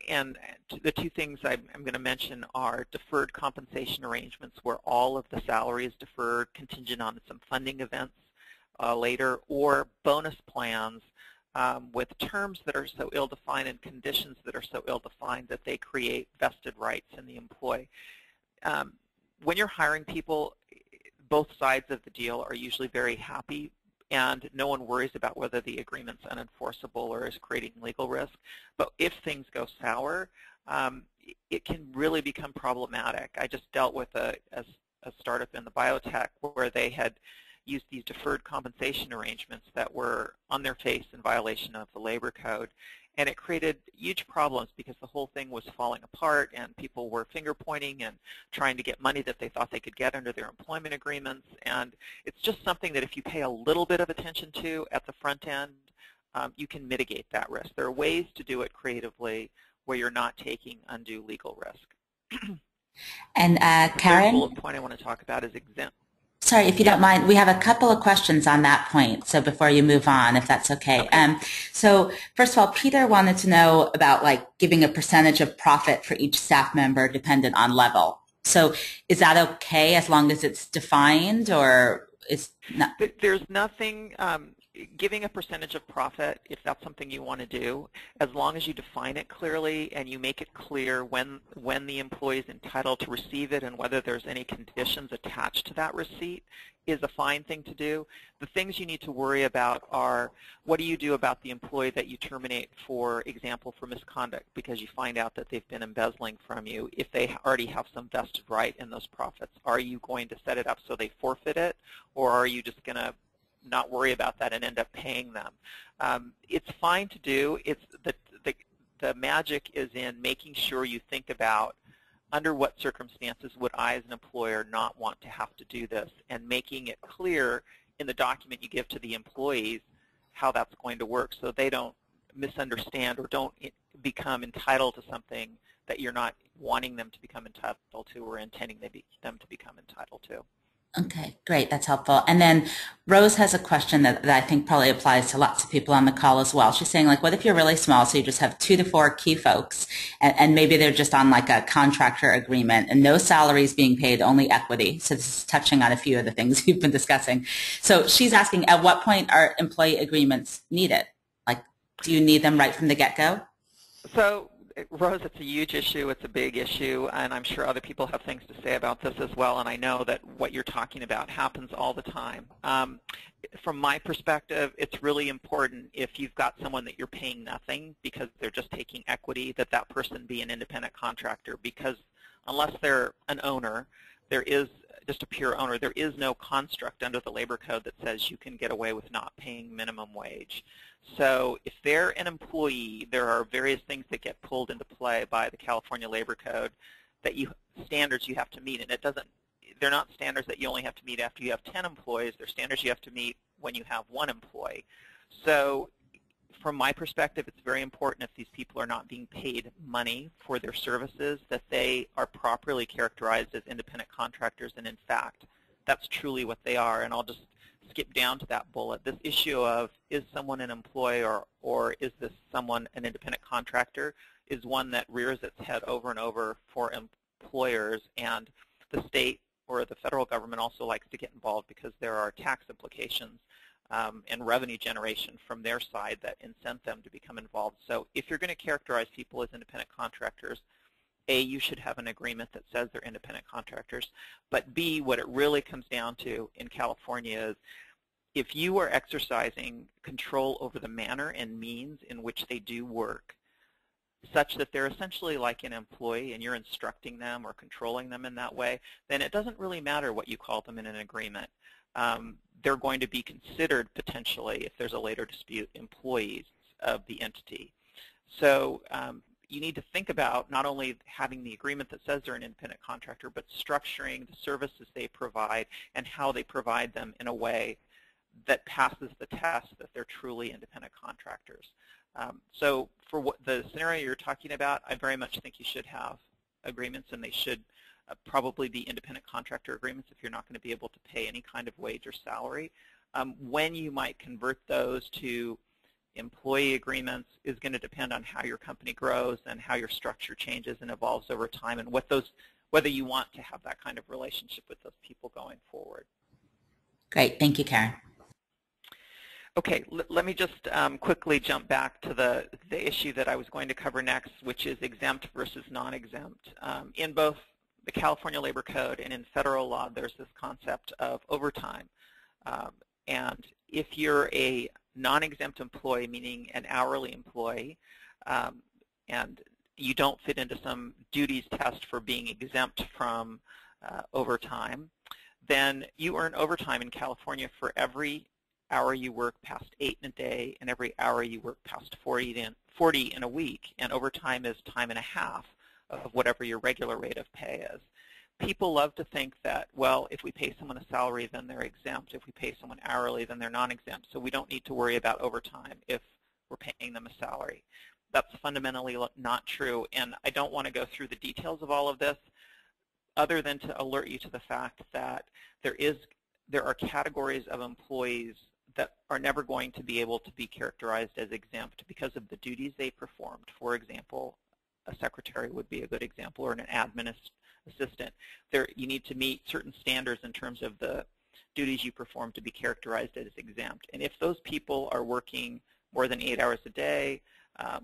And the two things I'm going to mention are deferred compensation arrangements where all of the salary is deferred contingent on some funding events later, or bonus plans with terms that are so ill-defined and conditions that are so ill-defined that they create vested rights in the employee. When you're hiring people, both sides of the deal are usually very happy, and no one worries about whether the agreement's unenforceable or is creating legal risk. But if things go sour, it can really become problematic. I just dealt with a startup in the biotech where they had used these deferred compensation arrangements that were on their face in violation of the labor code. And it created huge problems because the whole thing was falling apart and people were finger pointing and trying to get money that they thought they could get under their employment agreements. And it's just something that if you pay a little bit of attention to at the front end, you can mitigate that risk. There are ways to do it creatively where you're not taking undue legal risk. And The Karen? third bullet point I want to talk about is exempt. Sorry, if you don't mind, we have a couple of questions on that point, so before you move on, if that's okay. So first of all, Peter wanted to know about giving a percentage of profit for each staff member dependent on level. So is that okay as long as it's defined, or is not? There's nothing, giving a percentage of profit, if that's something you want to do, as long as you define it clearly and you make it clear when the employee is entitled to receive it and whether there's any conditions attached to that receipt, is a fine thing to do. The things you need to worry about are, what do you do about the employee that you terminate, for example, for misconduct because you find out that they've been embezzling from you? If they already have some vested right in those profits, are you going to set it up so they forfeit it, or are you just going to not worry about that and end up paying them? It's fine to do. It's the magic is in making sure you think about under what circumstances would I as an employer not want to have to do this, and making it clear in the document you give to the employees how that's going to work so they don't misunderstand or don't become entitled to something that you're not wanting them to become entitled to or intending them to become entitled to. Okay, great. That's helpful. And then Rose has a question that I think probably applies to lots of people on the call as well. She's saying, what if you're really small, so you just have 2 to 4 key folks, and maybe they're just on a contractor agreement and no salaries being paid, only equity. So this is touching on a few of the things we've been discussing. So she's asking, at what point are employee agreements needed? Do you need them right from the get-go? So, Rose, it's a huge issue. It's a big issue, and I'm sure other people have things to say about this as well, and I know that what you're talking about happens all the time. From my perspective, it's really important if you've got someone that you're paying nothing because they're just taking equity, that person be an independent contractor, because unless they're an owner, there is just a pure owner, there is no construct under the labor code that says you can get away with not paying minimum wage. So if they're an employee, there are various things that get pulled into play by the California Labor Code standards you have to meet, and they're not standards that you only have to meet after you have 10 employees. They're standards you have to meet when you have 1 employee. So from my perspective, it's very important if these people are not being paid money for their services that they are properly characterized as independent contractors, and in fact, that's truly what they are. And I'll just skip down to that bullet. This issue of, is someone an employee or is this someone an independent contractor, is one that rears its head over and over for employers, and the state or the federal government also likes to get involved because there are tax implications and revenue generation from their side that incent them to become involved. So if you're going to characterize people as independent contractors, A, you should have an agreement that says they're independent contractors, but B, what it really comes down to in California is if you are exercising control over the manner and means in which they do work, such that they're essentially like an employee and you're instructing them or controlling them in that way, then it doesn't really matter what you call them in an agreement. They're going to be considered potentially, if there's a later dispute, employees of the entity. So you need to think about not only having the agreement that says they're an independent contractor, but structuring the services they provide and how they provide them in a way that passes the test that they're truly independent contractors. So for the scenario you're talking about, I very much think you should have agreements, and they should probably be independent contractor agreements if you're not going to be able to pay any kind of wage or salary. When you might convert those to employee agreements is going to depend on how your company grows and how your structure changes and evolves over time, and whether you want to have that kind of relationship with those people going forward. Great. Thank you, Karen. Okay, let me just quickly jump back to the issue that I was going to cover next, which is exempt versus non-exempt. In both the California Labor Code and in federal law, there's this concept of overtime. And if you're a non-exempt employee, meaning an hourly employee, and you don't fit into some duties test for being exempt from overtime, then you earn overtime in California for every hour you work past 8 in a day and every hour you work past 40 in a week. And overtime is time and a half of whatever your regular rate of pay is. People love to think that, well, if we pay someone a salary, then they're exempt. If we pay someone hourly, then they're non-exempt. So we don't need to worry about overtime if we're paying them a salary. That's fundamentally not true, and I don't want to go through the details of all of this other than to alert you to the fact that there are categories of employees that are never going to be able to be characterized as exempt because of the duties they performed. For example, a secretary would be a good example, or an admin assistant. You need to meet certain standards in terms of the duties you perform to be characterized as exempt. And if those people are working more than 8 hours a day,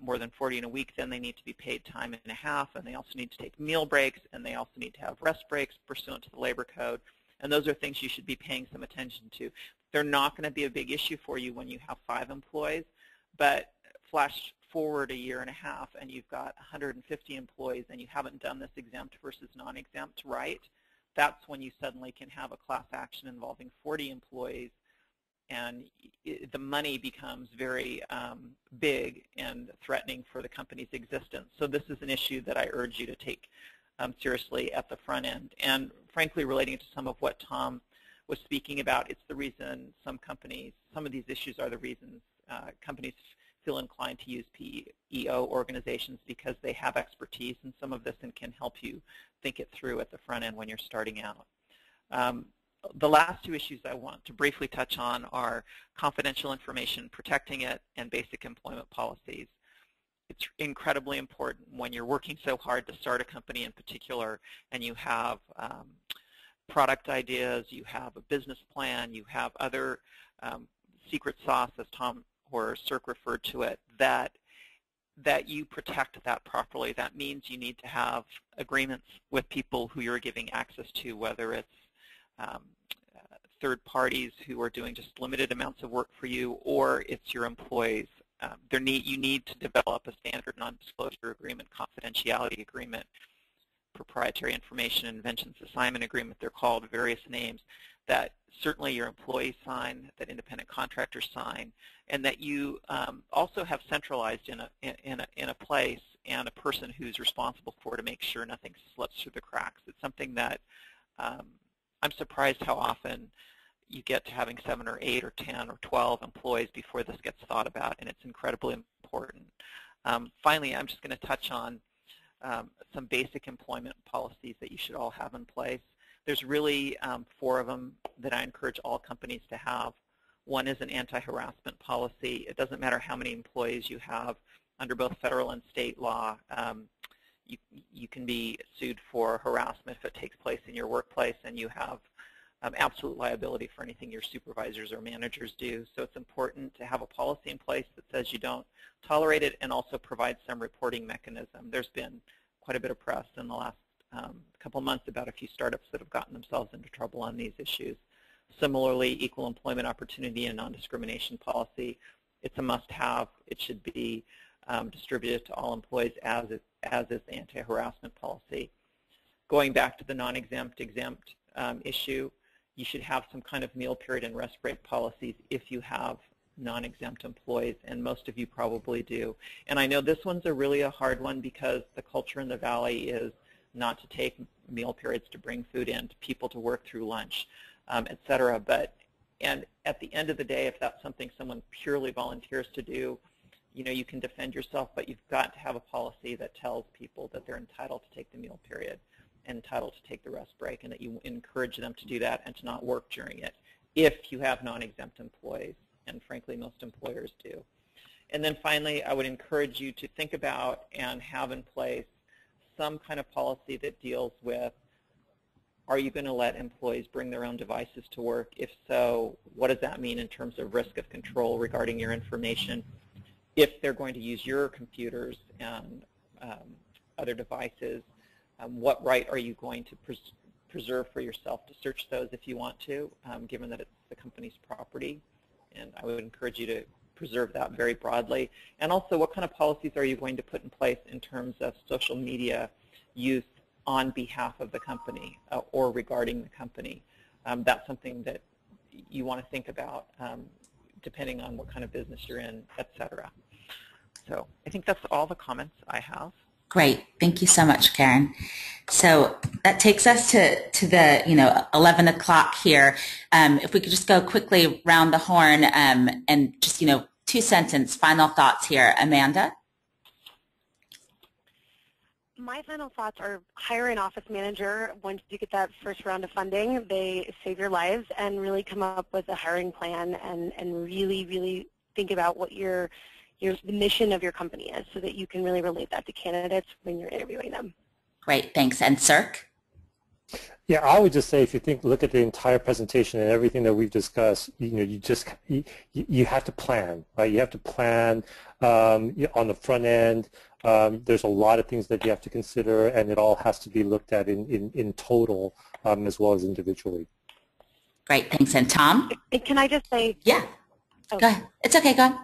more than 40 in a week, then they need to be paid time and a half, and they also need to take meal breaks, and they also need to have rest breaks pursuant to the labor code. And those are things you should be paying some attention to. They're not going to be a big issue for you when you have 5 employees, but flash forward a year and a half and you've got 150 employees and you haven't done this exempt versus non-exempt right, that's when you suddenly can have a class action involving 40 employees, and the money becomes very big and threatening for the company's existence. So this is an issue that I urge you to take seriously at the front end. And frankly, relating to some of what Tom was speaking about, it's the reason some of these issues are the reasons companies feel inclined to use PEO organizations, because they have expertise in some of this and can help you think it through at the front end when you're starting out. The last 2 issues I want to briefly touch on are confidential information, protecting it, and basic employment policies. It's incredibly important when you're working so hard to start a company in particular, and you have product ideas, you have a business plan, you have other secret sauce, as Tom or Sirk referred to it, that you protect that properly. That means you need to have agreements with people who you're giving access to, whether it's third parties who are doing just limited amounts of work for you, or it's your employees. You need to develop a standard non-disclosure agreement, confidentiality agreement, proprietary information inventions assignment agreement. They're called various names that certainly your employees sign, that independent contractors sign, and that you also have centralized in a place and a person who's responsible for to make sure nothing slips through the cracks. It's something that I'm surprised how often you get to having 7 or 8 or 10 or 12 employees before this gets thought about, and it's incredibly important. Finally, I'm just going to touch on some basic employment policies that you should all have in place. There's really 4 of them that I encourage all companies to have. One is an anti-harassment policy. It doesn't matter how many employees you have. Under both federal and state law, you can be sued for harassment if it takes place in your workplace, and you have absolute liability for anything your supervisors or managers do. So it's important to have a policy in place that says you don't tolerate it, and also provide some reporting mechanism. There's been quite a bit of press in the last couple months about a few startups that have gotten themselves into trouble on these issues. Similarly, equal employment opportunity and non-discrimination policy, it's a must-have. It should be distributed to all employees, as is the anti-harassment policy. Going back to the non-exempt, exempt issue, you should have some kind of meal period and rest break policies if you have non-exempt employees, and most of you probably do. And I know this one's really a hard one, because the culture in the Valley is not to take meal periods to bring food in to people to work through lunch, et cetera. And at the end of the day, if that's something someone purely volunteers to do, you can defend yourself, but you've got to have a policy that tells people that they're entitled to take the meal period. entitled to take the rest break, and that you encourage them to do that and to not work during it if you have non-exempt employees, and frankly most employers do. And then finally, I would encourage you to think about and have in place some kind of policy that deals with, are you going to let employees bring their own devices to work? If so, what does that mean in terms of risk of control regarding your information? If they're going to use your computers and other devices, what right are you going to preserve for yourself to search those if you want to, given that it's the company's property? And I would encourage you to preserve that very broadly. And also, what kind of policies are you going to put in place in terms of social media use on behalf of the company or regarding the company? That's something that you want to think about depending on what kind of business you're in, et cetera. So I think that's all the comments I have. Great. Thank you so much, Karen. So that takes us to the 11 o'clock here. If we could just go quickly round the horn and just 2-sentence final thoughts here. Amanda? My final thoughts are hire an office manager. Once you get that first round of funding, they save your lives, and really come up with a hiring plan and really, really think about what the mission of your company is, so that you can really relate that to candidates when you're interviewing them. Great, thanks. And Sirk? Yeah, I would just say, if you look at the entire presentation and everything that we've discussed, you have to plan, right? You have to plan on the front end. There's a lot of things that you have to consider, and it all has to be looked at in total as well as individually. Great, thanks. And Tom? Can I just say? Yeah. Oh. Go ahead. It's okay. Go ahead.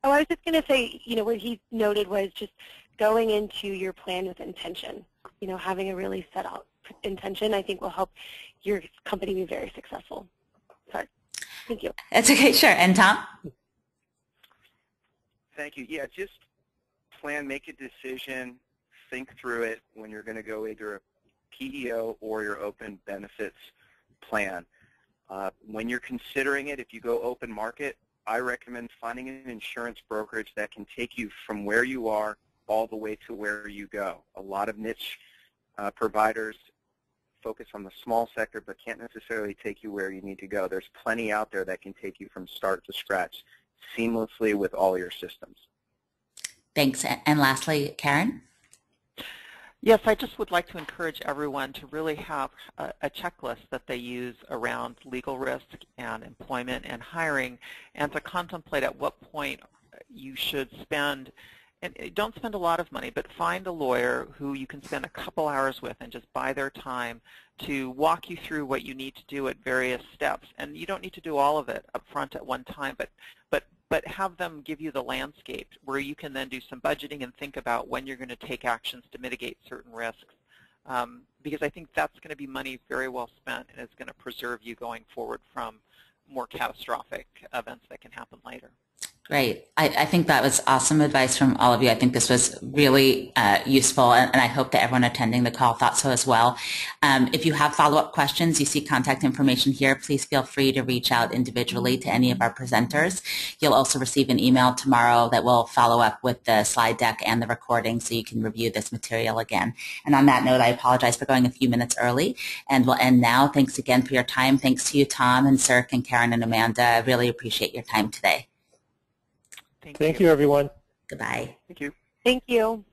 Oh, I was just going to say, what he noted was just going into your plan with intention. Having a really set out intention, I think, will help your company be very successful. Sorry. Thank you. That's okay. Sure. And Tom? Thank you. Yeah, just plan, make a decision, think through it when you're going to go either a PEO or your open benefits plan. When you're considering it, if you go open market, I recommend finding an insurance brokerage that can take you from where you are all the way to where you go. A lot of niche providers focus on the small sector but can't necessarily take you where you need to go. There's plenty out there that can take you from start to scratch seamlessly with all your systems. Thanks. And lastly, Karen? Yes, I just would like to encourage everyone to really have a checklist that they use around legal risk and employment and hiring, and to contemplate at what point you should spend. And don't spend a lot of money, but find a lawyer who you can spend a couple hours with and just buy their time to walk you through what you need to do at various steps. And you don't need to do all of it up front at one time, but have them give you the landscape where you can then do some budgeting and think about when you're going to take actions to mitigate certain risks. Because I think that's going to be money very well spent, and it's going to preserve you going forward from more catastrophic events that can happen later. Great. I think that was awesome advice from all of you. I think this was really useful, and I hope that everyone attending the call thought so as well. If you have follow-up questions, you see contact information here. Please feel free to reach out individually to any of our presenters. You'll also receive an email tomorrow that will follow up with the slide deck and the recording, so you can review this material again. And on that note, I apologize for going a few minutes early, and we'll end now. Thanks again for your time. Thanks to you, Tom and Sirk and Karen and Amanda. I really appreciate your time today. Thank you, everyone. Goodbye. Thank you. Thank you.